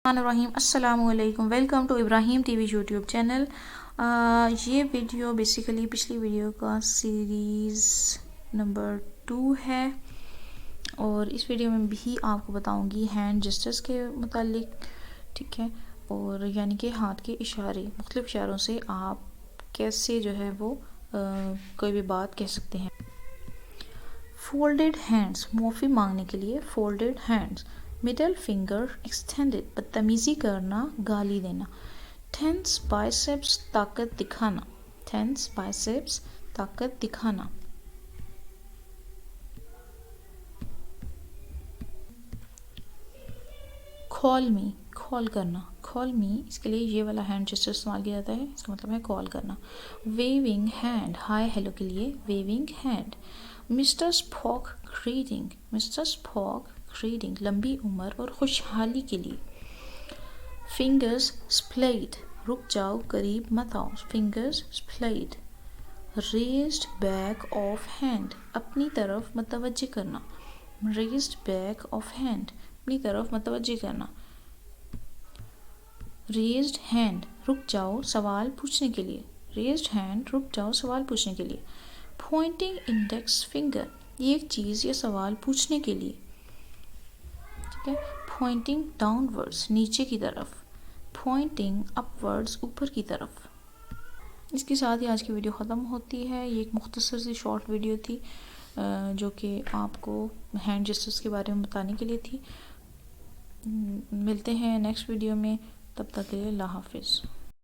الرحیم السلام علیکم، welcome to Ibrahim T V YouTube channel. یہ ویڈیو بیسیکلی پچھلی ویڈیو کا سیریز نمبر 2 ہے، اور اس ویڈیو میں بھی آپ کو بتاؤں گی ہینڈ جسٹرز کے متعلق، ٹھیک ہے، اور یعنی کہ ہاتھ کے اشارے، مختلف اشاروں سے آپ کیسے جو ہے وہ کوئی بھی بات کہہ سکتے ہیں۔ فولڈڈ ہینڈز، معافی مانگنے کے لیے فولڈڈ ہینڈز۔ مڈل فنگر ایکسٹینڈڈ، بدتمیزی کرنا، گالی دینا۔ ٹینس بائسیپس، طاقت دکھانا۔ ٹینس بائسیپس، طاقت دکھانا۔ کال می، کال کرنا۔ کال می، اس کے لیے یہ والا ہینڈ جسٹر استعمال کیا جاتا ہے، اس کا مطلب ہے کال کرنا۔ ویونگ ہینڈ، ہائی ہیلو کے لیے waving hand. Mister Spock greeting, mister Spock greeting, لمبی عمر اور خوشحالی کے لیے۔ فنگرز اسپلیڈ، رک جاؤ، قریب مت آؤ۔ Fingers splayed. Raised back of hand, اپنی طرف متوجہ کرنا۔ ریزڈ بیک آف ہینڈ، اپنی طرف متوجہ کرنا۔ ریزڈ ہینڈ، رک جاؤ، سوال پوچھنے کے لیے۔ ریزڈ ہینڈ، رک جاؤ، سوال پوچھنے کے لیے۔ پوائنٹنگ انڈیکس فنگر، ایک چیز یا سوال پوچھنے کے لیے، ٹھیک ہے۔ پوائنٹنگ ڈاؤن ورڈز، نیچے کی طرف۔ پوائنٹنگ اپ ورڈز، اوپر کی طرف۔ اس کے ساتھ ہی آج کی ویڈیو ختم ہوتی ہے۔ یہ ایک مختصر سی شارٹ ویڈیو تھی جو کہ آپ کو ہینڈ جسٹرز کے بارے میں بتانے کے لیے تھی۔ ملتے ہیں نیکسٹ ویڈیو میں، تب تک کے لیے اللہ حافظ۔